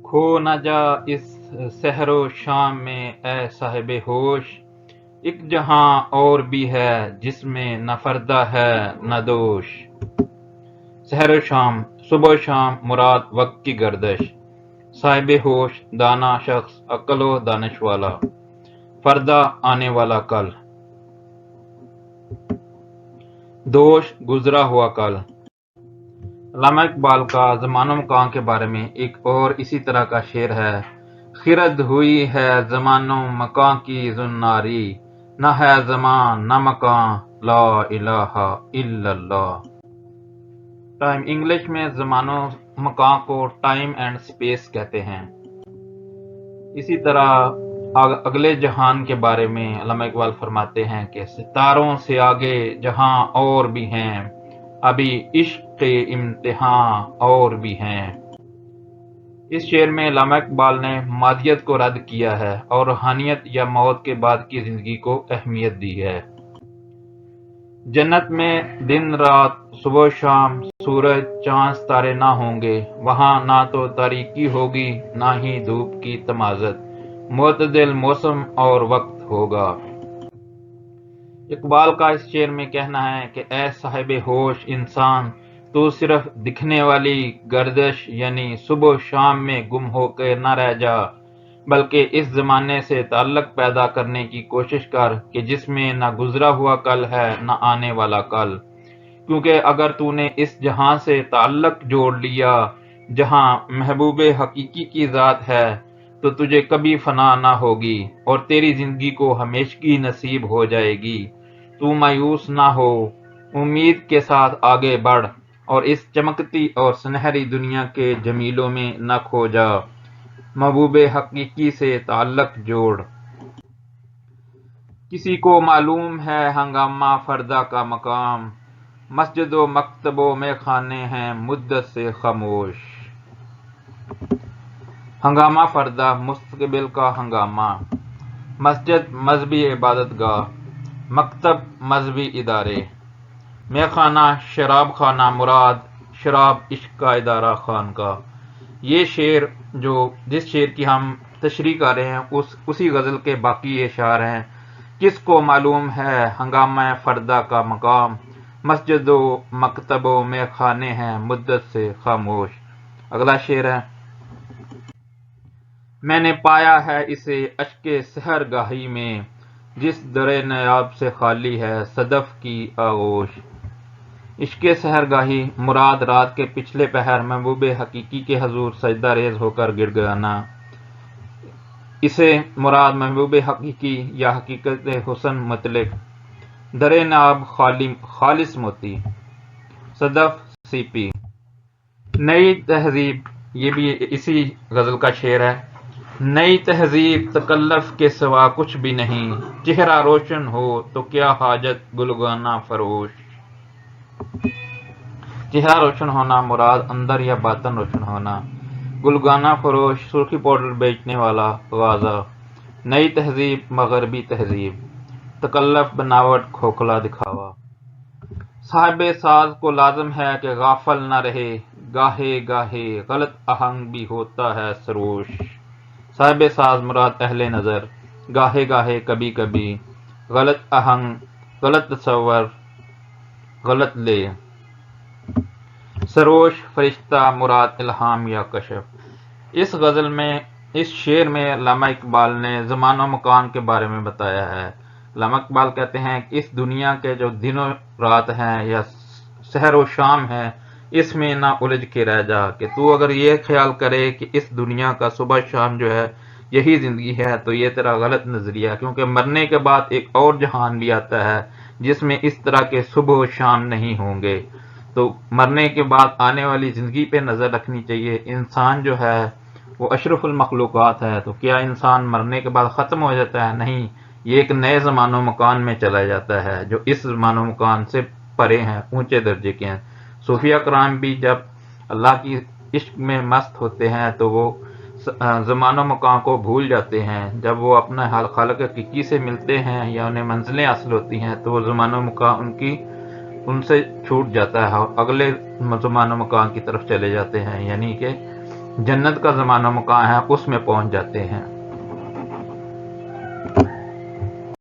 खो न जा इस सहरो शाम में ए साहिबे होश, एक जहां और भी है जिसमें न फर्दा है न दोष। सहरो शाम, सुबह शाम मुराद वक्त की गर्दिश। साहिबे होश दाना शख्स, अक्ल व दानिश वाला। फर्दा आने वाला कल। दोष गुजरा हुआ कल। अल्लामा इकबाल का ज़मानो मकान के बारे में एक और इसी तरह का शेर है। खिरद हुई है ज़मानो मकान की जुन्नारी, न है ज़मान न मकान ला इलाहा इल्लल्लाह। टाइम इंग्लिश में ज़मानो मकान को टाइम एंड स्पेस कहते हैं। इसी तरह अगले जहान के बारे में अल्लामा इकबाल फरमाते हैं कि सितारों से आगे जहां और भी हैं, अभी इश्क के इम्तिहान और भी हैं। इस शेर में अल्लामा इकबाल ने मादियत को रद्द किया है और रूहानियत या मौत के बाद की जिंदगी को अहमियत दी है। जन्नत में दिन रात सुबह शाम सूरज चांद तारे ना होंगे, वहां ना तो तारीकी होगी ना ही धूप की तमाजत, मुतदिल मौसम और वक्त होगा। इकबाल का इस शेर में कहना है कि ऐ साहिबे होश इंसान, तो सिर्फ दिखने वाली गर्दिश यानी सुबह शाम में गुम होकर न रह जा, बल्कि इस जमाने से ताल्लुक पैदा करने की कोशिश कर कि जिसमें न गुजरा हुआ कल है न आने वाला कल। क्योंकि अगर तूने इस जहां से ताल्लुक जोड़ लिया जहां महबूबे हकीकी की ज़ात है, तो तुझे कभी फना ना होगी और तेरी जिंदगी को हमेशगी नसीब हो जाएगी। तू मायूस ना हो, उम्मीद के साथ आगे बढ़ और इस चमकती और सुनहरी दुनिया के जमीलों में न खो जा। महबूबे हकीकी से ताल्लुक जोड़। किसी को मालूम है हंगामा फर्दा का मकाम, मस्जिदों मकतबों में खाने हैं मुद्दत से खामोश। हंगामा फर्दा मुस्तकबिल का हंगामा। मस्जिद मजहबी इबादतगाह, मकतब मजहबी इदारे, मेखाना शराब खाना मुराद शराब इश्क का इदारा खान का। ये शेर जिस शेर की हम तशरीह कर रहे हैं उसी गज़ल के बाकी अशार हैं। किसको मालूम है हंगामा फर्दा का मकाम, मस्जिदों मकतबों में खाने हैं मुद्दत से खामोश। अगला शेर है। मैंने पाया है इसे अश्के सहर गाही में, जिस दरे नयाब से खाली है सदफ की आगोश। इश्के सहरगाही मुराद रात के पिछले पहर महबूबे हकीकी के हजूर सजदा रेज होकर गिड़गिड़ाना। इसे मुराद महबूबे हकीकी या हकीकत हुसन मुतलिक, दरे नाब खालिस मोती, सदफ सीपी। नई तहजीब, ये भी इसी गजल का शेर है। नई तहजीब तकल्लफ के सिवा कुछ भी नहीं, चेहरा रोशन हो तो क्या हाजत गुलगाना फरोश। चेहरा रोशन होना मुराद अंदर या बातन रोशन होना। गुलगाना फरोश सुर्खी पाउडर बेचने वाला गाजा। नई तहजीब मगरबी तहजीब, तकल्लफ बनावट खोखला दिखावा। साहिबे साज को लाजम है कि गाफल न रहे, गाहे गाहे गलत आहंग भी होता है सरोश। साहिबे साज मुराद अहले नज़र, गाहे गाहे कभी कभी गलत आहंग गलत तसव्वुर गलत ले। सरोश फरिश्ता मुराद इल्हाम या कशफ। इस शेर में अल्लामा इकबाल ने ज़मानो मकान के बारे में बताया है। अल्लामा इकबाल कहते हैं कि इस दुनिया के जो दिनों रात हैं या सहर व शाम है, इसमें ना उलझ के रह जा कि तू अगर ये ख्याल करे कि इस दुनिया का सुबह शाम जो है यही ज़िंदगी है, तो ये तेरा गलत नज़रिया। क्योंकि मरने के बाद एक और जहान भी आता है जिसमें इस तरह के सुबह व शाम नहीं होंगे। तो मरने के बाद आने वाली ज़िंदगी पे नज़र रखनी चाहिए। इंसान जो है वो अशरफुल मखलूक़ात है, तो क्या इंसान मरने के बाद ख़त्म हो जाता है? नहीं, ये एक नए ज़मानो मकान में चला जाता है जो इस ज़मानो मकान से परे हैं, ऊंचे दर्जे के हैं। सूफिया कराम भी जब अल्लाह की इश्क में मस्त होते हैं तो वो ज़मानो मकान को भूल जाते हैं। जब वो अपने खालिक हकीकी से मिलते हैं या उन्हें मंजिलें हासिल होती हैं तो वो ज़मानो मकान उनसे छूट जाता है और अगले ज़मानो मकान की तरफ चले जाते हैं। यानी कि جنت کا زمانہ مکان ہے اس میں پہنچ جاتے ہیں۔